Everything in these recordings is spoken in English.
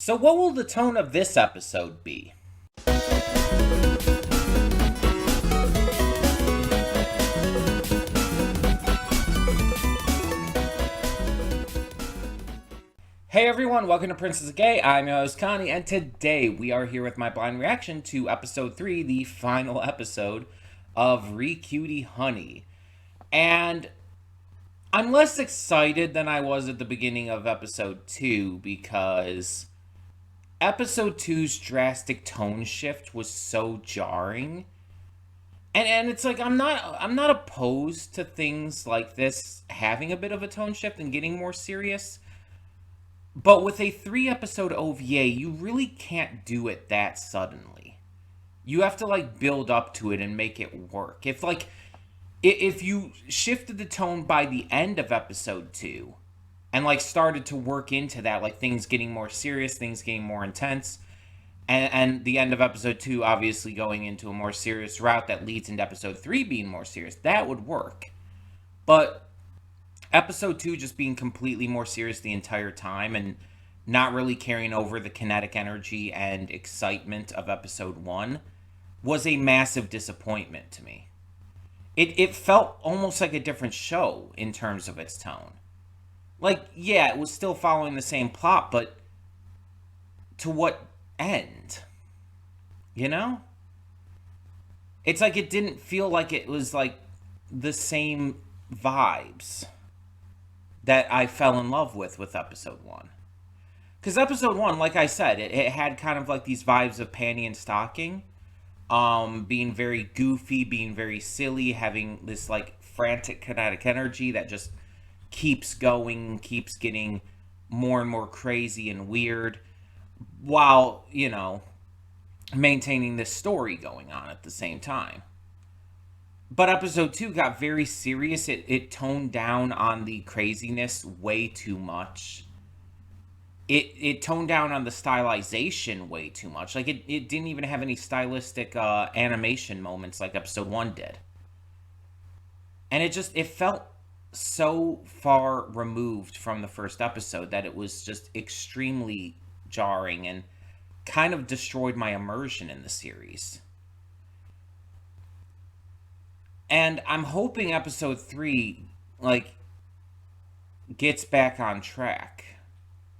So, what will the tone of this episode be? Hey everyone, welcome to Princess Gay. I'm your host Connie, and today we are here with my blind reaction to episode 3, the final episode of Cutie Honey. And I'm less excited than I was at the beginning of episode 2 because episode two's drastic tone shift was so jarring. And it's like I'm not opposed to things like this having a bit of a tone shift and getting more serious. But with a 3 episode OVA, you really can't do it that suddenly. You have to like build up to it and make it work. If you shifted the tone by the end of episode 2 and like started to work into that, like things getting more serious, things getting more intense, and the end of episode 2 obviously going into a more serious route that leads into episode 3 being more serious, that would work. But episode 2 just being completely more serious the entire time and not really carrying over the kinetic energy and excitement of episode 1 was a massive disappointment to me. It felt almost like a different show in terms of its tone. Like, yeah, it was still following the same plot, but to what end? You know? It's like it didn't feel like it was like the same vibes that I fell in love with episode 1. Because episode 1, like I said, it had kind of like these vibes of panty and stocking. Being very goofy, being very silly, having this like frantic kinetic energy that just keeps going, keeps getting more and more crazy and weird, while, maintaining this story going on at the same time. But episode 2 got very serious. It toned down on the craziness way too much. It toned down on the stylization way too much. Like, it didn't even have any stylistic animation moments like episode 1 did. And it felt so far removed from the first episode that it was just extremely jarring and kind of destroyed my immersion in the series. And I'm hoping episode 3, like, gets back on track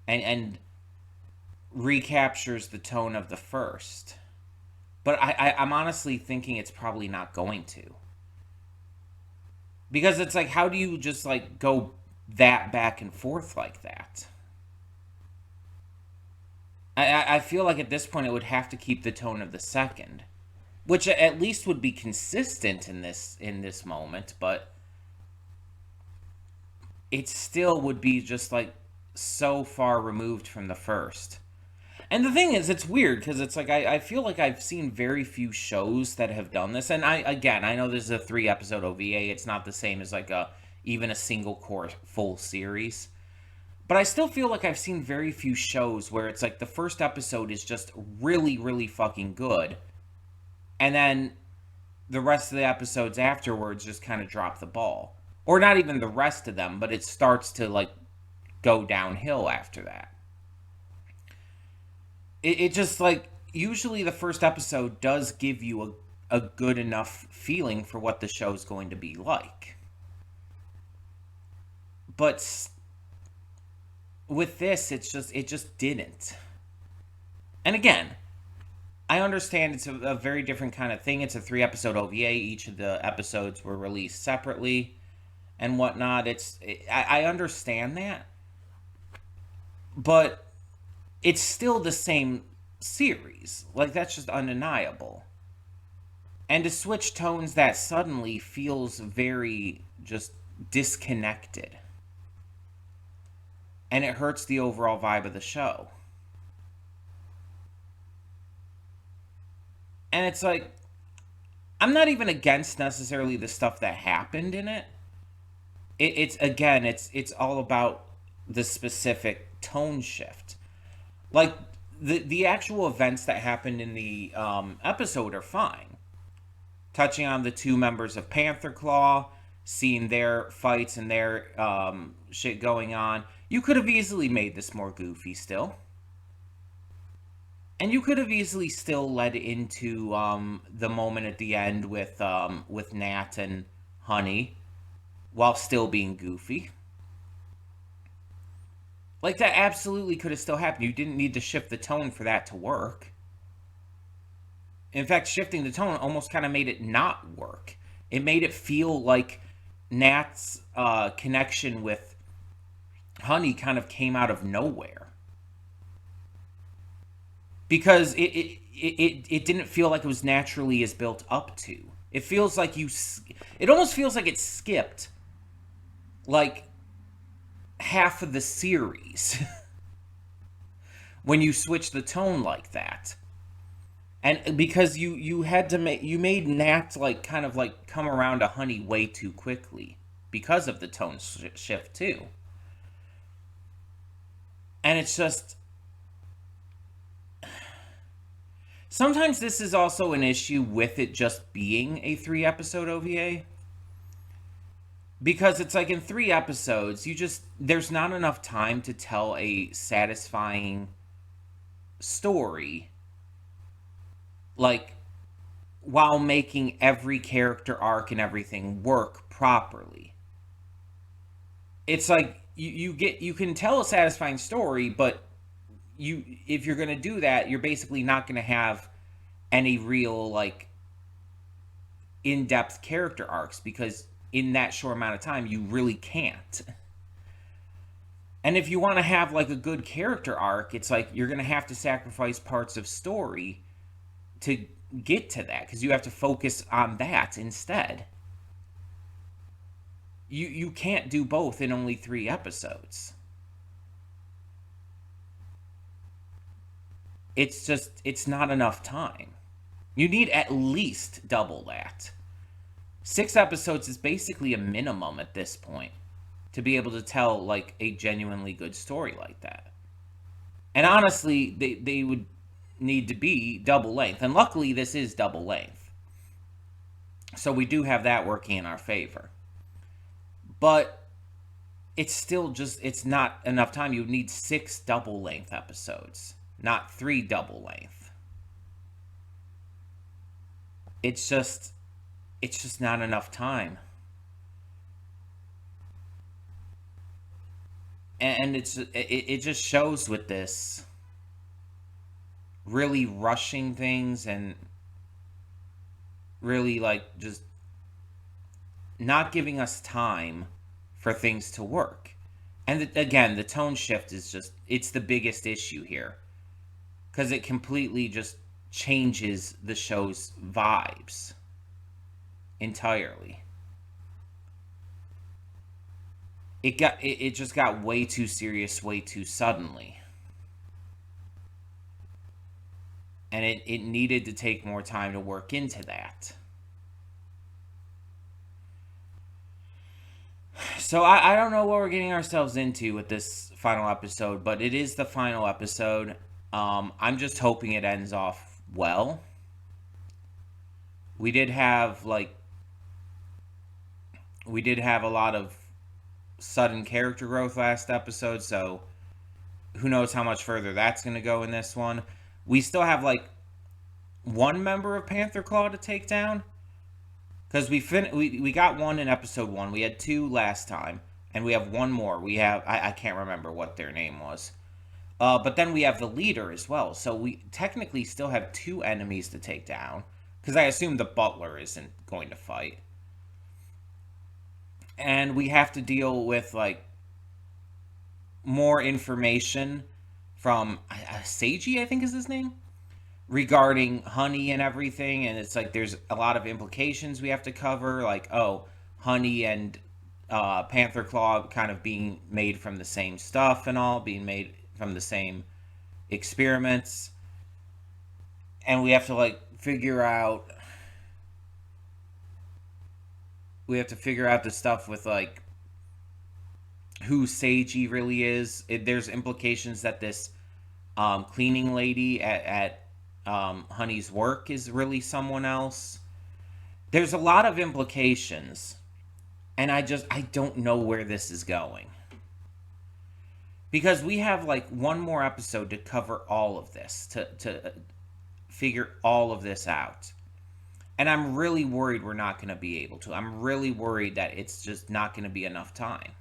and recaptures the tone of the first. But I'm honestly thinking it's probably not going to. Because it's like, how do you just, like, go that back and forth like that? I feel like at this point it would have to keep the tone of the second. Which at least would be consistent in this moment, but it still would be just like so far removed from the first. And the thing is, it's weird because it's like I feel like I've seen very few shows that have done this. And I know this is a 3 episode OVA. It's not the same as like even a single core full series. But I still feel like I've seen very few shows where it's like the first episode is just really, really fucking good. And then the rest of the episodes afterwards just kind of drop the ball. Or not even the rest of them, but it starts to like go downhill after that. It just like, usually the first episode does give you a good enough feeling for what the show's going to be like. But with this, it just didn't. And again, I understand it's a very different kind of thing. It's a 3 episode OVA. Each of the episodes were released separately and whatnot. I understand that. But it's still the same series. Like, that's just undeniable. And to switch tones that suddenly feels very just disconnected. And it hurts the overall vibe of the show. And it's like, I'm not even against necessarily the stuff that happened in it. It's all about the specific tone shift. Like, the actual events that happened in the episode are fine. Touching on the 2 members of Panther Claw, seeing their fights and their shit going on. You could have easily made this more goofy still. And you could have easily still led into the moment at the end with Nat and Honey while still being goofy. Like, that absolutely could have still happened. You didn't need to shift the tone for that to work. In fact, shifting the tone almost kind of made it not work. It made it feel like Nat's connection with Honey kind of came out of nowhere. Because it didn't feel like it was naturally as built up to. It feels like it almost feels like it skipped like half of the series when you switch the tone like that. And because you had to you made Nat like kind of like come around to Honey way too quickly because of the tone shift too. And it's just, sometimes this is also an issue with it just being a 3-episode OVA. Because it's like in 3 episodes, there's not enough time to tell a satisfying story, like, while making every character arc and everything work properly. It's like you can tell a satisfying story, but if you're going to do that, you're basically not going to have any real like in-depth character arcs, because in that short amount of time you really can't. And if you want to have like a good character arc, it's like you're going to have to sacrifice parts of story to get to that, because you have to focus on that instead. You can't do both in only 3 episodes. It's not enough time. You need at least double that. 6 episodes is basically a minimum at this point to be able to tell like a genuinely good story like that. And honestly, they would need to be double length. And luckily this is double length, so we do have that working in our favor. But it's still just, it's not enough time. You need 6 double length episodes, not 3 double length. It's just not enough time. And it just shows with this really rushing things and really like just not giving us time for things to work. And again, the tone shift is just, it's the biggest issue here, because it completely just changes the show's vibes entirely. It just got way too serious way too suddenly. And it needed to take more time to work into that. So I don't know what we're getting ourselves into with this final episode, but it is the final episode. I'm just hoping it ends off well. We did have a lot of sudden character growth last episode, so who knows how much further that's going to go in this one. We still have like one member of Panther Claw to take down, because we got one in episode 1. We had 2 last time, and we have one more. We have, I can't remember what their name was. But then we have the leader as well. So we technically still have 2 enemies to take down, because I assume the butler isn't going to fight. And we have to deal with like more information from Seiji, I think is his name, regarding Honey and everything. And it's like there's a lot of implications we have to cover, like, oh, Honey and Panther Claw kind of being made from the same stuff and all, being made from the same experiments. And we have to like figure out the stuff with like who Seiji really is. There's implications that this cleaning lady at Honey's work is really someone else. There's a lot of implications, and I don't know where this is going. because we have like one more episode to cover all of this, to figure all of this out. And I'm really worried we're not going to be able to. I'm really worried that it's just not going to be enough time.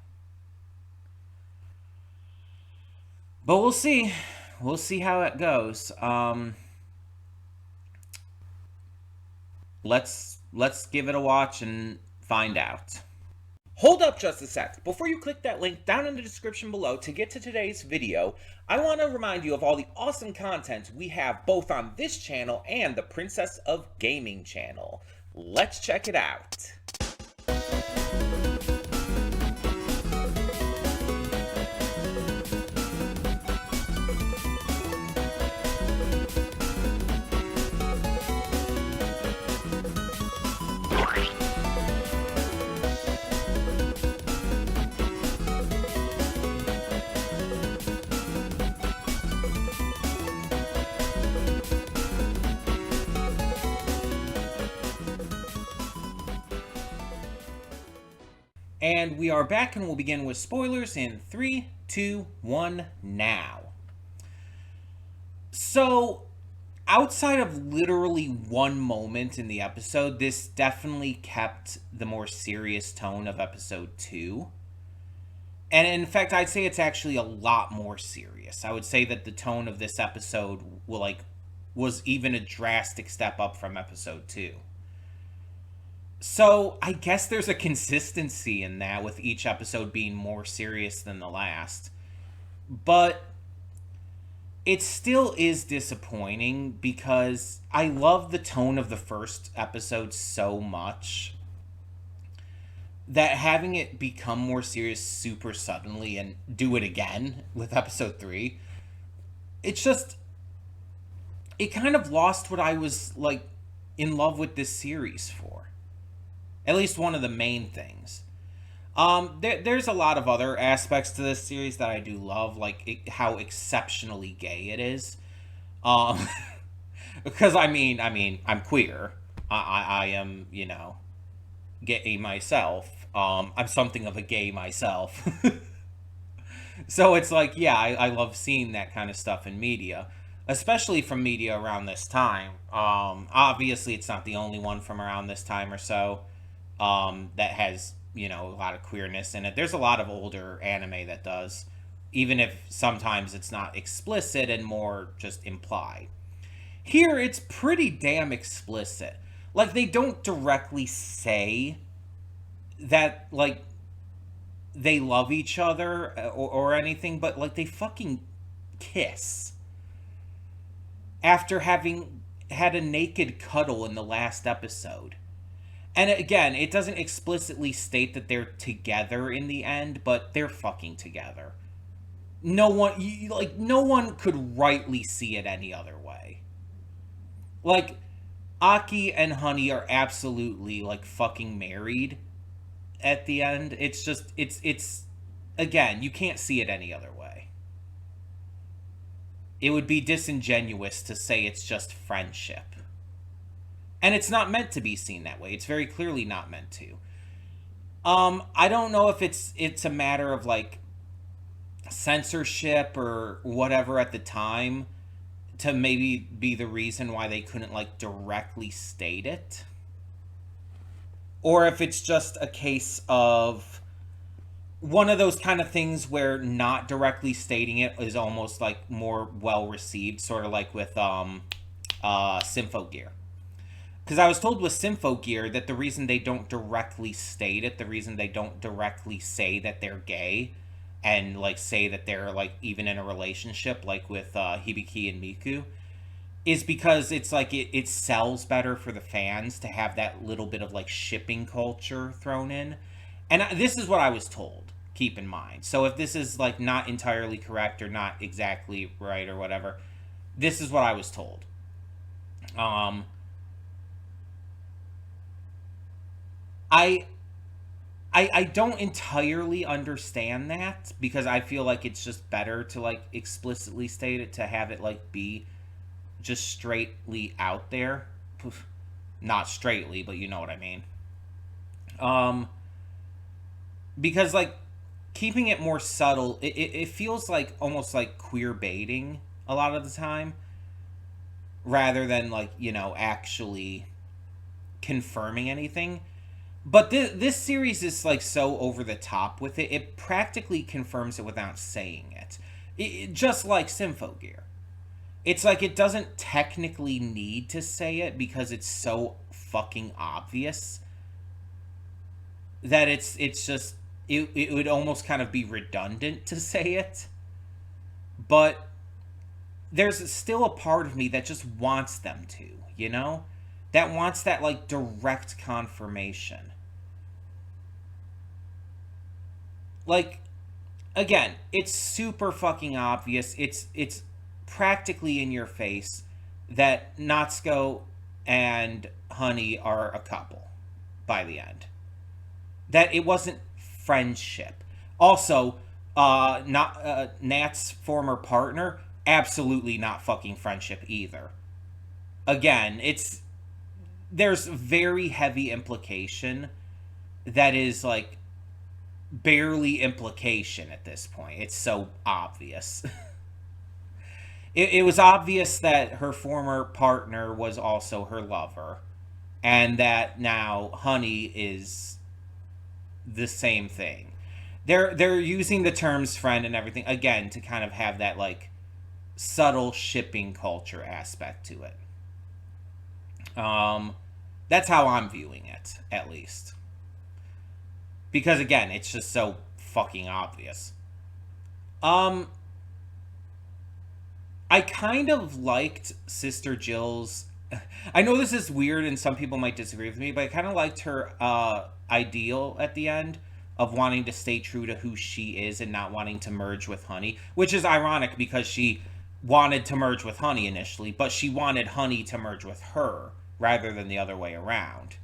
But we'll see. We'll see how it goes. Let's give it a watch and find out. Hold up just a sec. Before you click that link down in the description below to get to today's video, I want to remind you of all the awesome content we have both on this channel and the Princess of Gaming channel. Let's check it out. And we are back, and we'll begin with spoilers in 3, 2, 1, now. So, outside of literally one moment in the episode, this definitely kept the more serious tone of episode 2. And in fact, I'd say it's actually a lot more serious. I would say that the tone of this episode was even a drastic step up from episode 2. So, I guess there's a consistency in that, with each episode being more serious than the last. But it still is disappointing because I love the tone of the first episode so much that having it become more serious super suddenly and do it again with episode 3, it kind of lost what I was, like, in love with this series for. At least one of the main things. There's a lot of other aspects to this series that I do love, like how exceptionally gay it is. Because I'm queer. I am, gay myself. I'm something of a gay myself. So it's like, yeah, I love seeing that kind of stuff in media, especially from media around this time. Obviously, it's not the only one from around this time or so. That has, a lot of queerness in it. There's a lot of older anime that does, even if sometimes it's not explicit and more just implied. Here, it's pretty damn explicit. Like, they don't directly say that, like, they love each other or anything, but, like, they fucking kiss after having had a naked cuddle in the last episode. And again, it doesn't explicitly state that they're together in the end, but they're fucking together. No one could rightly see it any other way. Like, Aki and Honey are absolutely, like, fucking married at the end. It's just, it's again, you can't see it any other way. It would be disingenuous to say it's just friendship. And it's not meant to be seen that way. It's very clearly not meant to. I don't know if it's a matter of, like, censorship or whatever at the time to maybe be the reason why they couldn't, like, directly state it. Or if it's just a case of one of those kind of things where not directly stating it is almost, like, more well received, sort of like with Symphogear. Because I was told with Symphogear that the reason they don't directly state it, the reason they don't directly say that they're gay, and, like, say that they're, like, even in a relationship, like with Hibiki and Miku, is because it's, like, it sells better for the fans to have that little bit of, like, shipping culture thrown in. And this is what I was told, keep in mind. So if this is, like, not entirely correct or not exactly right or whatever, this is what I was told. I don't entirely understand that, because I feel like it's just better to, like, explicitly state it, to have it, like, be just straightly out there. Not straightly, but you know what I mean. Because, like, keeping it more subtle, it feels like almost like queer baiting a lot of the time, rather than like, actually confirming anything. But this series is like so over the top with it. It practically confirms it without saying it. Just like Symphogear. It's like it doesn't technically need to say it because it's so fucking obvious that it's just it would almost kind of be redundant to say it. But there's still a part of me that just wants them to, That wants that like direct confirmation. Like, again, it's super fucking obvious. It's practically in your face that Natsuko and Honey are a couple by the end. That it wasn't friendship. Also, not Nat's former partner, absolutely not fucking friendship either. Again, there's very heavy implication that is like barely implication at this point. It's so obvious. It was obvious that her former partner was also her lover, and that now Honey is the same thing. They're using the terms friend and everything again to kind of have that like subtle shipping culture aspect to it. That's how I'm viewing it, at least. Because again, it's just so fucking obvious. I kind of liked Sister Jill's. I know this is weird and some people might disagree with me, but I kind of liked her ideal at the end of wanting to stay true to who she is and not wanting to merge with Honey, which is ironic because she wanted to merge with Honey initially, but she wanted Honey to merge with her rather than the other way around.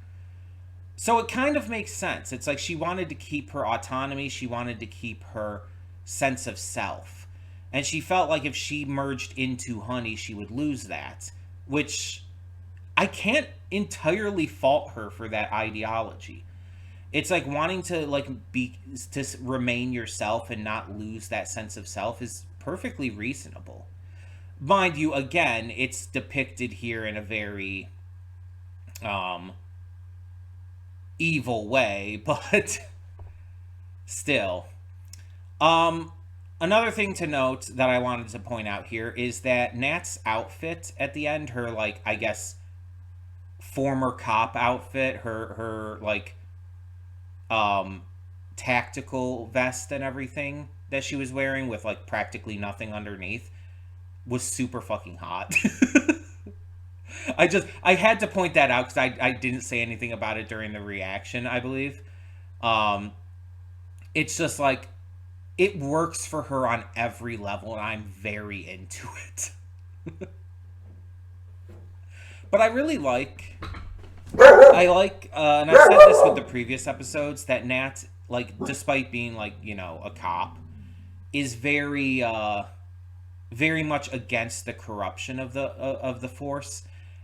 So it kind of makes sense. It's like she wanted to keep her autonomy, she wanted to keep her sense of self. And she felt like if she merged into Honey, she would lose that, which I can't entirely fault her for that ideology. It's like wanting to to remain yourself and not lose that sense of self is perfectly reasonable. Mind you, again, it's depicted here in a very evil way, but still. Another thing to note that I wanted to point out here is that Nat's outfit at the end, her like I guess former cop outfit, her like tactical vest and everything that she was wearing with like practically nothing underneath was super fucking hot. I had to point that out because I didn't say anything about it during the reaction, I believe. It's just like it works for her on every level and I'm very into it. But I really like and I've said this with the previous episodes, that Nat, like, despite being like, a cop, is very much against the corruption of the force,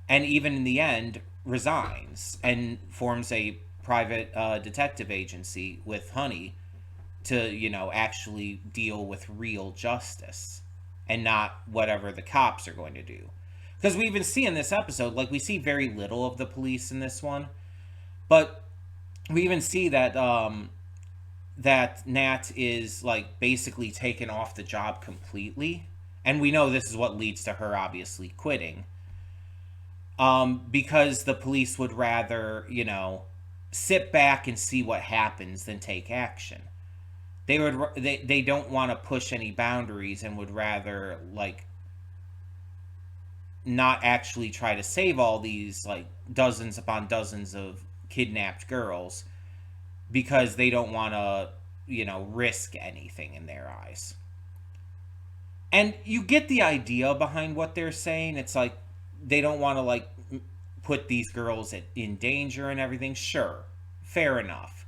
and even in the end resigns and forms a private detective agency with Honey to actually deal with real justice and not whatever the cops are going to do. Because we even see in this episode, like, we see very little of the police in this one, but we even see that that Nat is like basically taken off the job completely, and we know this is what leads to her obviously quitting. Because the police would rather, sit back and see what happens than take action. They don't want to push any boundaries and would rather like not actually try to save all these like dozens upon dozens of kidnapped girls because they don't want to, risk anything in their eyes. And you get the idea behind what they're saying. It's like they don't want to like put these girls in danger and everything. Sure, fair enough.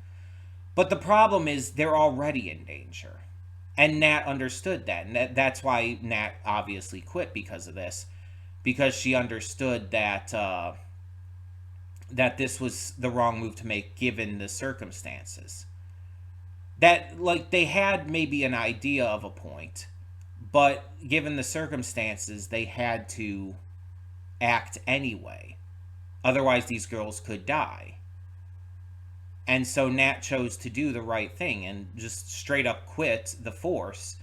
But the problem is they're already in danger. And Nat understood that. And that's why Nat obviously quit because of this. Because she understood that that this was the wrong move to make given the circumstances. that, like, they had maybe an idea of a point, but given the circumstances, they had to act anyway. Otherwise, these girls could die. And so Nat chose to do the right thing and just straight up quit the force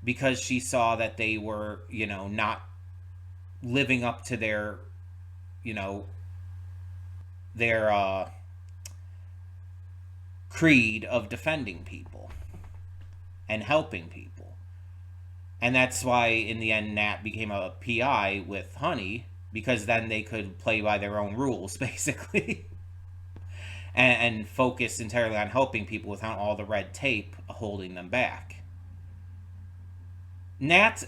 because she saw that they were, not living up to you know, their creed of defending people and helping people. And that's why, in the end, Nat became a PI with Honey, because then they could play by their own rules, basically, and focus entirely on helping people without all the red tape holding them back. Nat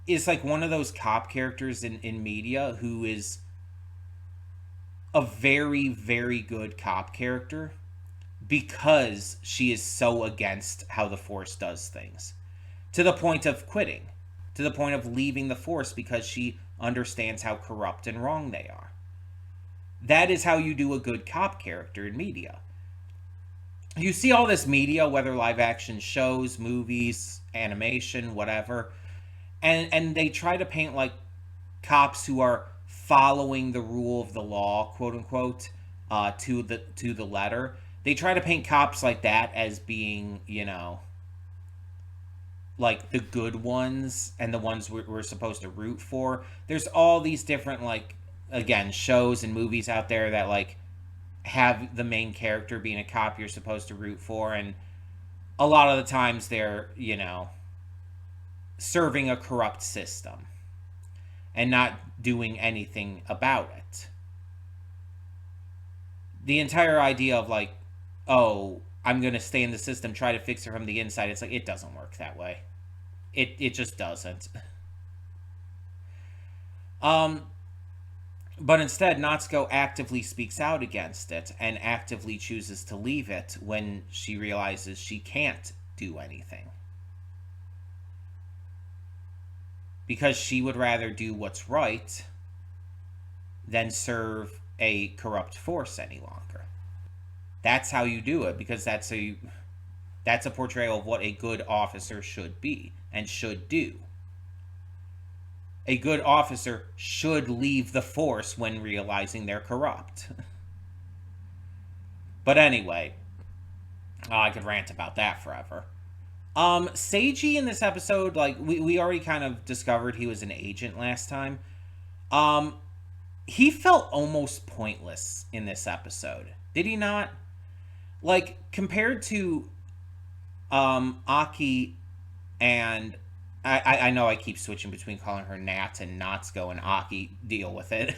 is like one of those cop characters in media who is a very, very good cop character because she is so against how the Force does things, to the point of quitting, to the point of leaving the Force because she understands how corrupt and wrong they are. That is how you do a good cop character in media. You see all this media, whether live action shows, movies, animation, whatever, and they try to paint like cops who are following the rule of the law, quote unquote, to the letter. They try to paint cops like that as being, like the good ones and the ones we're supposed to root for. There's all these different, like, again, shows and movies out there that, like, have the main character being a cop you're supposed to root for, and a lot of the times they're, serving a corrupt system and not doing anything about it. The entire idea of, like, oh, I'm going to stay in the system, try to fix it from the inside, it's like, it doesn't work that way. It just doesn't. But instead, Natsuko actively speaks out against it and actively chooses to leave it when she realizes she can't do anything. Because she would rather do what's right than serve a corrupt force any longer. That's how you do it, because that's a portrayal of what a good officer should be and should do. A good officer should leave the force when realizing they're corrupt. But anyway, I could rant about that forever. Seiji in this episode, like, we already kind of discovered he was an agent last time. He felt almost pointless in this episode. Did he not? Like, compared to Aki and I know I keep switching between calling her Nat and Natsuko, and Aki, deal with it.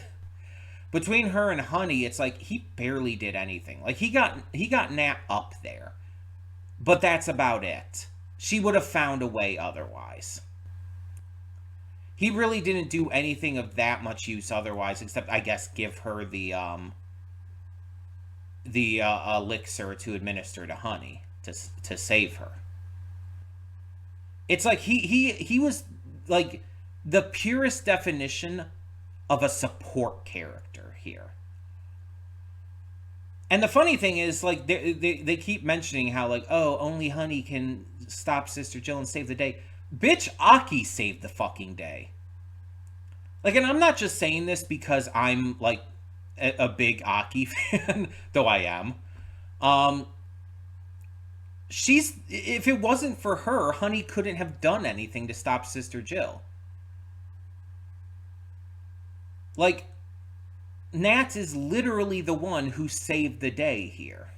Between her and Honey, it's like he barely did anything. Like, he got Nat up there, but that's about it. She would have found a way otherwise. He really didn't do anything of that much use otherwise, except, I guess, give her the elixir to administer to Honey to save her. It's like he was like the purest definition of a support character here. And the funny thing is, like, they keep mentioning how, like, oh, only Honey can stop Sister Jill and save the day. Bitch, Aki saved the fucking day. Like, and I'm not just saying this because I'm, like, a big Aki fan, though I am. If it wasn't for her, Honey couldn't have done anything to stop Sister Jill. Like, Nat is literally the one who saved the day here.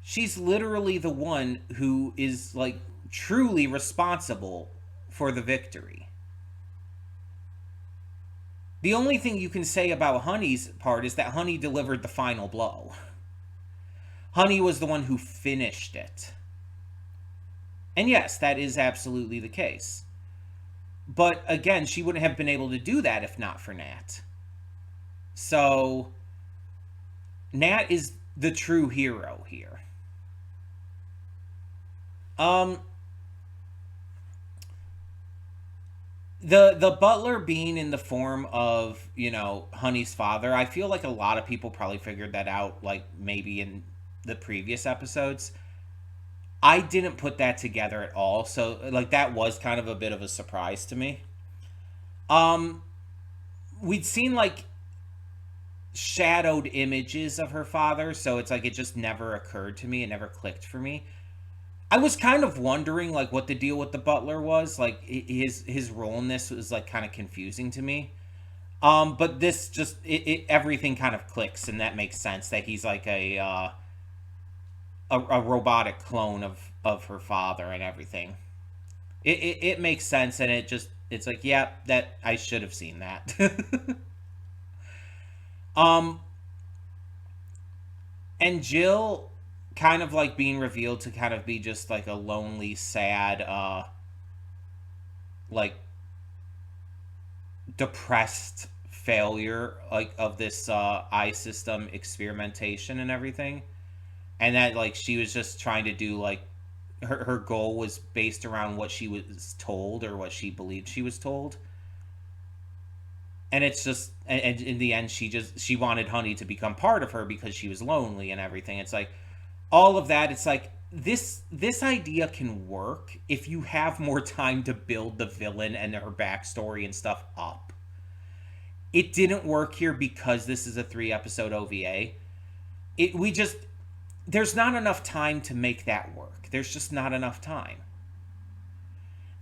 She's literally the one who is, like, truly responsible for the victory. The only thing you can say about Honey's part is that Honey delivered the final blow. Honey was the one who finished it. And yes, that is absolutely the case. But again, she wouldn't have been able to do that if not for Nat. So, Nat is the true hero here. The butler being in the form of, Honey's father, I feel like a lot of people probably figured that out, like, maybe in the previous episodes. I didn't put that together at all. So like that was kind of a bit of a surprise to me. Um we'd seen like shadowed images of her father, so it's like it just never occurred to me, it never clicked for me. I was kind of wondering like what the deal with the butler was. Like his role in this was like kind of confusing to me. But this just everything kind of clicks, and that makes sense that he's like a robotic clone of her father and everything. It makes sense, and it's like, yeah, that I should have seen that. um and Jill kind of like being revealed to kind of be just like a lonely, sad, like depressed failure like of this eye system experimentation and everything, and that like she was just trying to do like her goal was based around what she was told or what she believed she was told. And it's just, and in the end she wanted Honey to become part of her because she was lonely and everything. It's like all of that. It's like this idea can work if you have more time to build the villain and her backstory and stuff up. It didn't work here because this is a 3 episode OVA. It we just There's not enough time to make that work. There's just not enough time.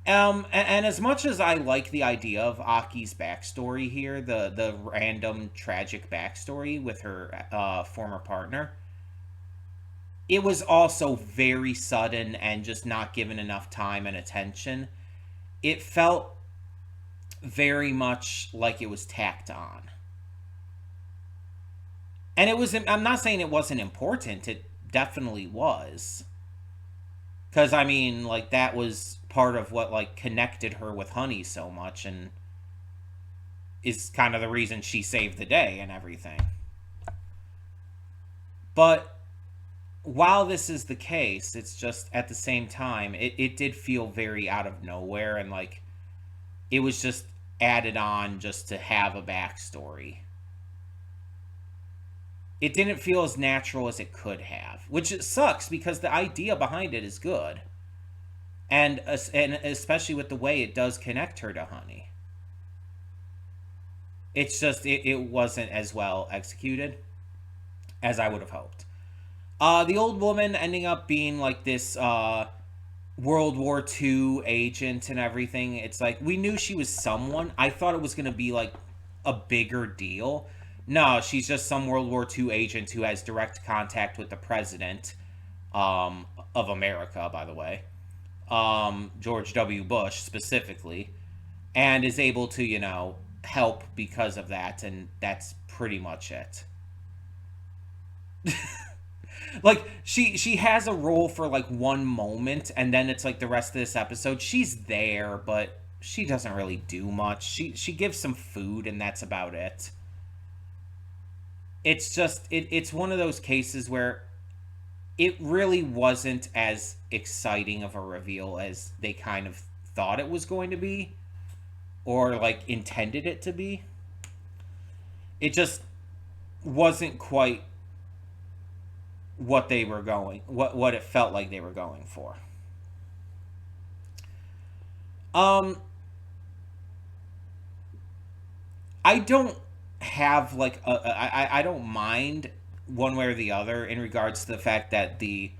And as much as I like the idea of Aki's backstory here, the random tragic backstory with her former partner, it was also very sudden and just not given enough time and attention. It felt very much like it was tacked on. And I'm not saying it wasn't important, it definitely was. Because, I mean, like, that was part of what, like, connected her with Honey so much and is kind of the reason she saved the day and everything. But while this is the case, it's just at the same time, it did feel very out of nowhere, and, like, it was just added on just to have a backstory. It didn't feel as natural as it could have, which it sucks because the idea behind it is good. And especially with the way it does connect her to Honey. It's just, it wasn't as well executed as I would have hoped. The old woman ending up being like this World War II agent and everything. It's like, we knew she was someone. I thought it was going to be like a bigger deal. No, she's just some World War II agent who has direct contact with the president of America, by the way. George W. Bush specifically, and is able to, help because of that, and that's pretty much it. Like, she has a role for like one moment, and then it's like the rest of this episode she's there, but she doesn't really do much. She gives some food, and that's about it. It's just it's one of those cases where it really wasn't as exciting of a reveal as they kind of thought it was going to be, or like intended it to be. It just wasn't quite what they were going, what it felt like they were going for. I don't have like I don't mind one way or the other in regards to the fact that the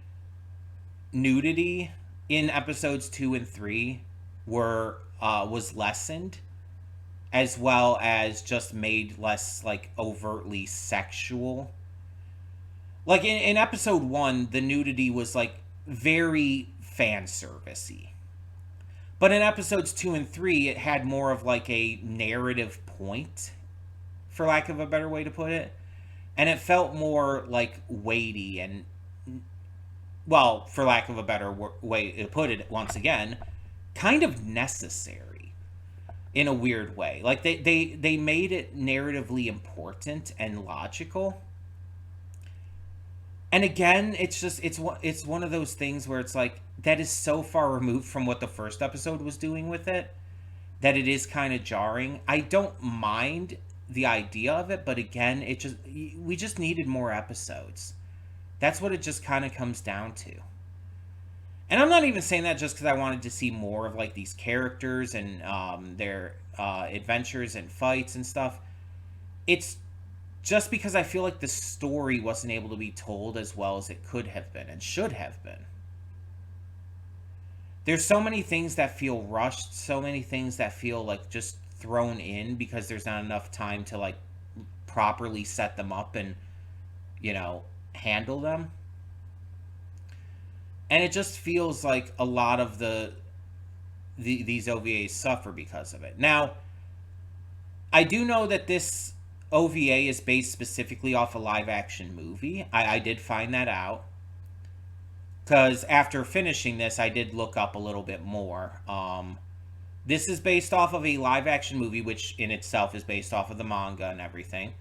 nudity in episodes 2 and 3 were was lessened, as well as just made less like overtly sexual. Like in episode 1, the nudity was like very fan servicey. But in episodes 2 and 3, it had more of like a narrative point, for lack of a better way to put it. And it felt more like weighty and, well, for lack of a better way to put it, once again, kind of necessary in a weird way. Like they made it narratively important and logical. And again, it's just it's one of those things where it's like that is so far removed from what the first episode was doing with it that it is kind of jarring. I don't mind the idea of it, but again, we just needed more episodes. That's what it just kind of comes down to. And I'm not even saying that just because I wanted to see more of like these characters and their adventures and fights and stuff. It's just because I feel like the story wasn't able to be told as well as it could have been and should have been. There's so many things that feel rushed, so many things that feel like just thrown in because there's not enough time to like properly set them up and, handle them. And it just feels like a lot of these OVAs suffer because of it. Now, I do know that this OVA is based specifically off a live action movie. I did find that out. Because after finishing this, I did look up a little bit more. This is based off of a live action movie, which in itself is based off of the manga and everything.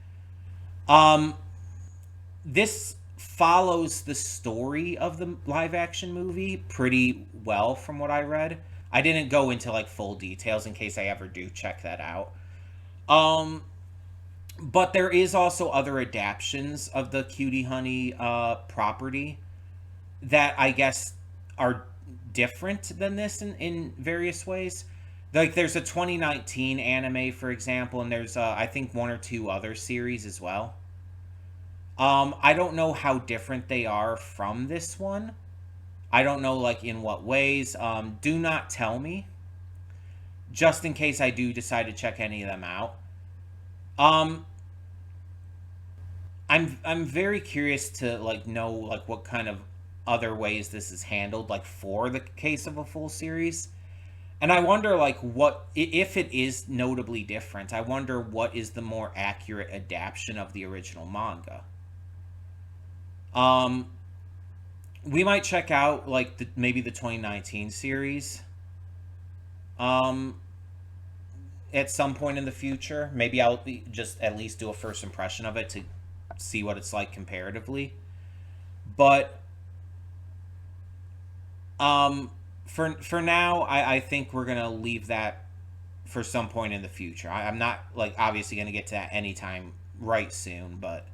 This follows the story of the live action movie pretty well from what I read. I didn't go into like full details in case I ever do check that out. But there is also other adaptations of the Cutie Honey property that I guess are different than this in various ways. Like there's a 2019 anime, for example, and there's I think one or two other series as well. I don't know how different they are from this one. I don't know like in what ways. Do not tell me, just in case I do decide to check any of them out. Um, I'm very curious to like know like what kind of other ways this is handled like for the case of a full series. And I wonder like what if it is notably different. I wonder what is the more accurate adaptation of the original manga. Um we might check out like maybe the 2019 series um at some point in the future. Maybe I'll just at least do a first impression of it to see what it's like comparatively. But for now, I think we're gonna leave that for some point in the future. I'm not like obviously gonna get to that anytime right soon, but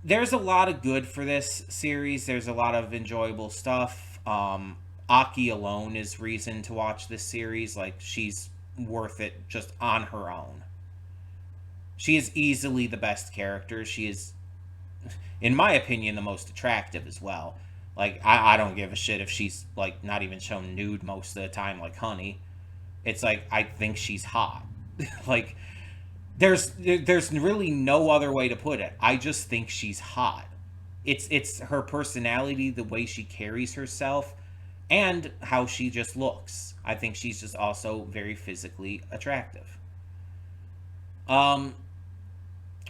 there's a lot of good for this series. There's a lot of enjoyable stuff. Aki alone is reason to watch this series. Like she's worth it just on her own. She is easily the best character. She is, in my opinion, the most attractive as well. Like I don't give a shit if she's like not even shown nude most of the time, like Honey. It's like I think she's hot. Like there's really no other way to put it. I just think she's hot. It's her personality, the way she carries herself, and how she just looks. I think she's just also very physically attractive. Um,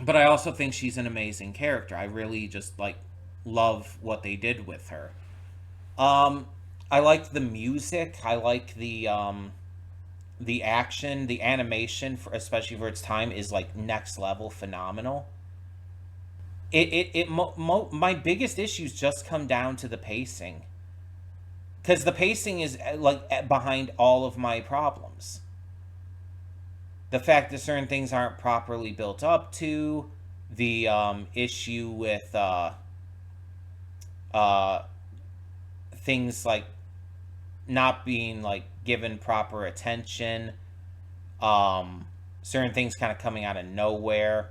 but I also think she's an amazing character. I really just like love what they did with her. Um, I like the music. I like the action, the animation, for especially for its time, is like next level phenomenal. My biggest issues just come down to the pacing, because the pacing is like behind all of my problems. The fact that certain things aren't properly built up to, the issue with uh, things like not being like given proper attention, certain things kind of coming out of nowhere,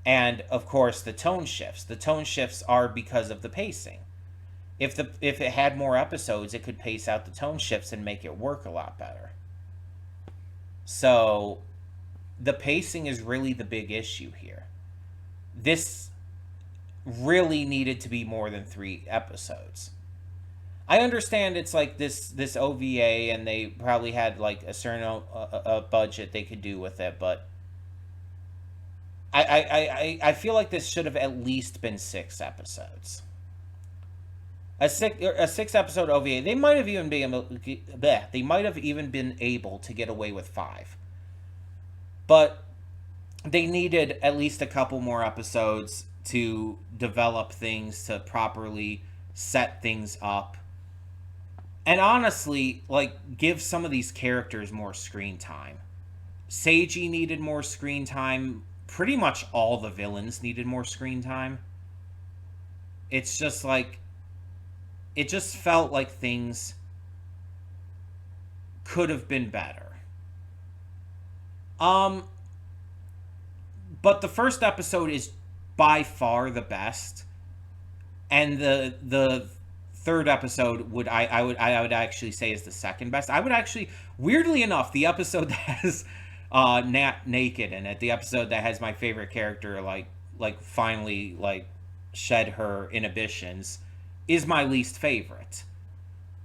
and of course the tone shifts. The tone shifts are because of the pacing. If it had more episodes, it could pace out the tone shifts and make it work a lot better. So the pacing is really the big issue here. This really needed to be more than 3 episodes. I understand it's like this OVA and they probably had like a certain budget they could do with it, but I feel like this should have at least been 6 episodes. A 6 episode OVA. They might have even been able, they might have even been able to get away with 5, but they needed at least a couple more episodes to develop things, to properly set things up, and honestly, like, give some of these characters more screen time. Seiji needed more screen time. pretty much all the villains needed more screen time. It's just like, it just felt like things could have been better. Um, but the first episode is by far the best, and the third episode would actually say is the second best. I would actually, weirdly enough, the episode that has Nat naked in it, the episode that has my favorite character finally like shed her inhibitions, is my least favorite.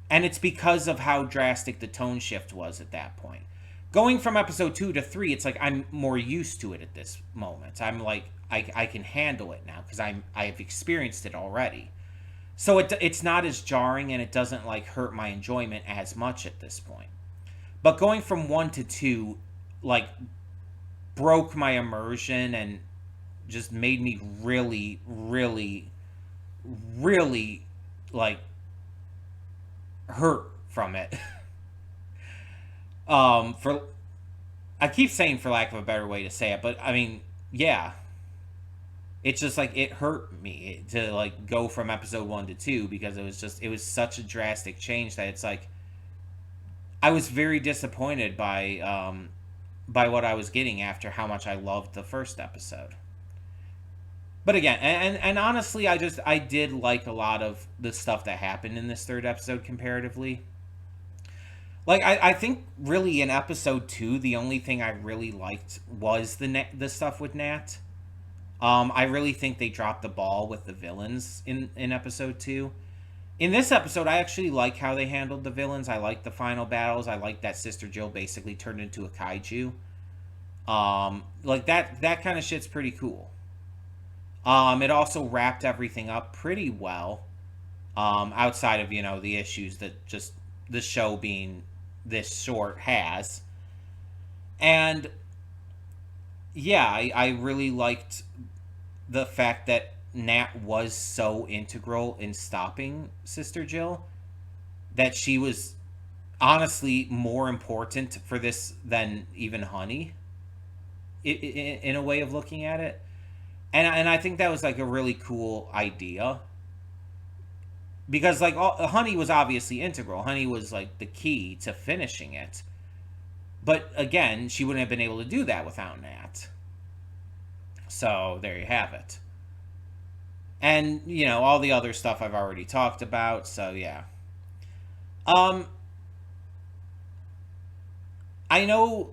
And it's because of how drastic the tone shift was at that point. Going from episode 2 to 3, it's like I'm more used to it at this moment. I'm like, I can handle it now because I've experienced it already. So it's not as jarring, and it doesn't like hurt my enjoyment as much at this point. But going from 1 to 2 like broke my immersion and just made me really, really, really like hurt from it. For I keep saying for lack of a better way to say it, but I mean, yeah. It's just like it hurt me to like go from episode 1 to 2 because it was such a drastic change that it's like I was very disappointed by what I was getting after how much I loved the first episode. But again, and honestly, I did like a lot of the stuff that happened in this third episode comparatively. Like I think really in episode 2, the only thing I really liked was the stuff with Nat. I really think they dropped the ball with the villains in episode 2. In this episode, I actually like how they handled the villains. I like the final battles. I like that Sister Jill basically turned into a kaiju. Like that kind of shit's pretty cool. It also wrapped everything up pretty well. Outside of, the issues that just the show being this short has. And yeah, I really liked the fact that Nat was so integral in stopping Sister Jill that she was honestly more important for this than even Honey, in a way of looking at it. And I think that was like a really cool idea because like Honey was obviously integral. Honey was like the key to finishing it. But again, she wouldn't have been able to do that without Nat. So there you have it. And, all the other stuff I've already talked about, so yeah. I know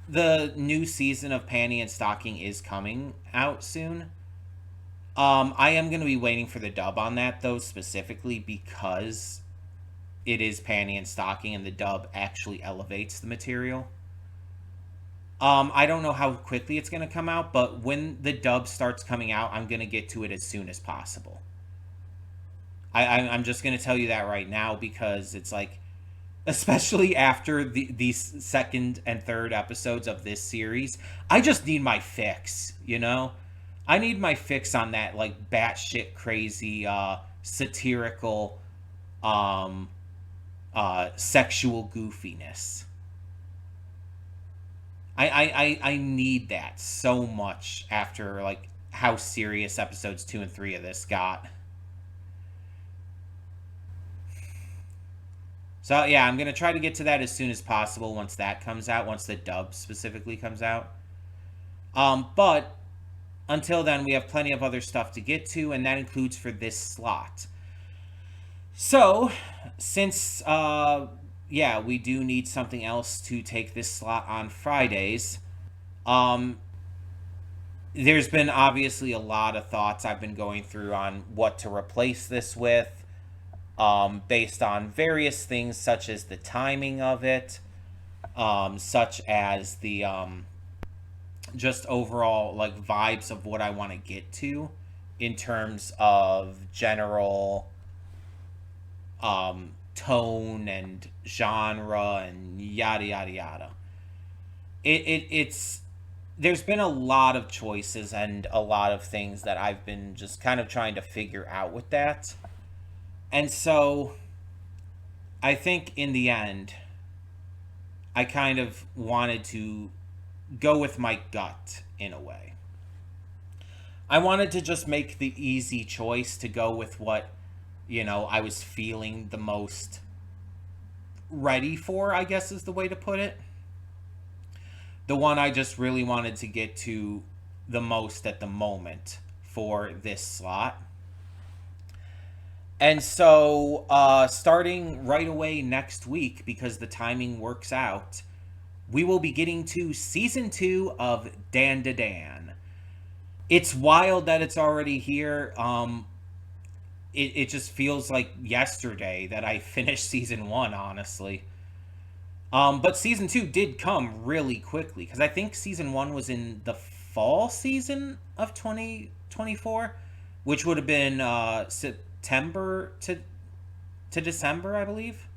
the new season of Panty and Stocking is coming out soon. I am going to be waiting for the dub on that, though, specifically because it is Panty and Stocking and the dub actually elevates the material. I don't know how quickly it's going to come out, but when the dub starts coming out, I'm going to get to it as soon as possible. I'm just going to tell you that right now because it's like, especially after these second and third episodes of this series, I just need my fix, I need my fix on that, like, batshit crazy, satirical, sexual goofiness. I need that so much after like how serious episodes 2 and 3 of this got. So yeah, I'm gonna try to get to that as soon as possible once that comes out, once the dub specifically comes out. But until then, we have plenty of other stuff to get to, and that includes for this slot. So, since we do need something else to take this slot on Fridays. There's been obviously a lot of thoughts I've been going through on what to replace this with, based on various things such as the timing of it, such as the just overall like vibes of what I want to get to in terms of general tone and genre and yada yada yada. It's there's been a lot of choices and a lot of things that I've been just kind of trying to figure out with that. And so I think in the end I kind of wanted to go with my gut in a way. I wanted to just make the easy choice to go with what, I was feeling the most ready for, I guess is the way to put it. The one I just really wanted to get to the most at the moment for this slot. And so, starting right away next week, because the timing works out, we will be getting to season 2 of Dan to Dan. It's wild that it's already here. It just feels like yesterday that I finished season 1, honestly. But season 2 did come really quickly, because I think season 1 was in the fall season of 2024, which would have been September to December, I believe.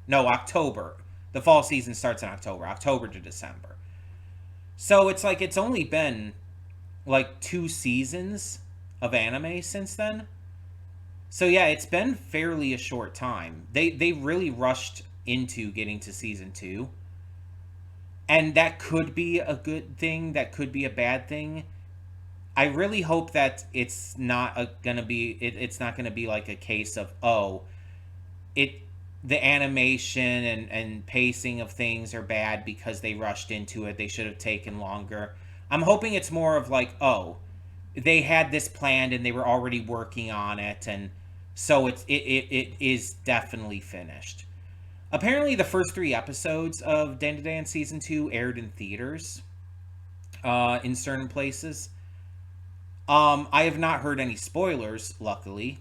No, October. The fall season starts in October to December. So it's like it's only been like 2 seasons of anime since then. So yeah, it's been fairly a short time. They really rushed into getting to season 2. And that could be a good thing, that could be a bad thing. I really hope that it's not gonna be it's not gonna be like a case of the animation and pacing of things are bad because they rushed into it. They should have taken longer. I'm hoping it's more of like, they had this planned and they were already working on it, and so it is definitely finished. Apparently, the first 3 episodes of Dan to Dan season 2 aired in theaters, in certain places. I have not heard any spoilers, luckily,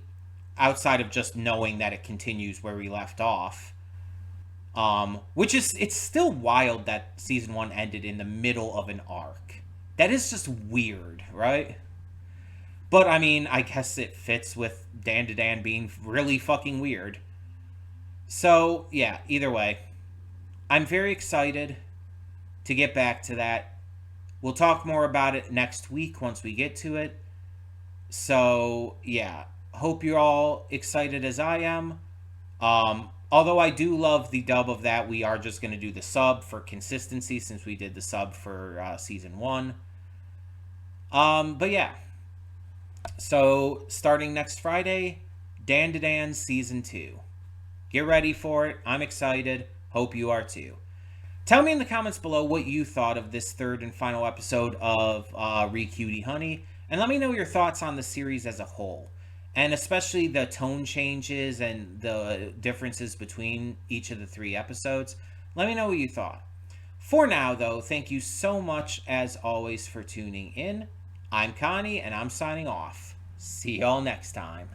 outside of just knowing that it continues where we left off. Which is, it's still wild that season 1 ended in the middle of an arc. That is just weird, right? But I mean, I guess it fits with Dan to Dan being really fucking weird. So, yeah, either way, I'm very excited to get back to that. We'll talk more about it next week once we get to it. So, yeah, hope you're all excited as I am. Although I do love the dub of that, we are just going to do the sub for consistency since we did the sub for season 1. But yeah. So, starting next Friday, Dan to Dan season 2. Get ready for it. I'm excited. Hope you are too. Tell me in the comments below what you thought of this 3rd and final episode of Cutie Honey, and let me know your thoughts on the series as a whole, and especially the tone changes and the differences between each of the 3 episodes. Let me know what you thought. For now, though, thank you so much, as always, for tuning in. I'm Connie, and I'm signing off. See y'all next time.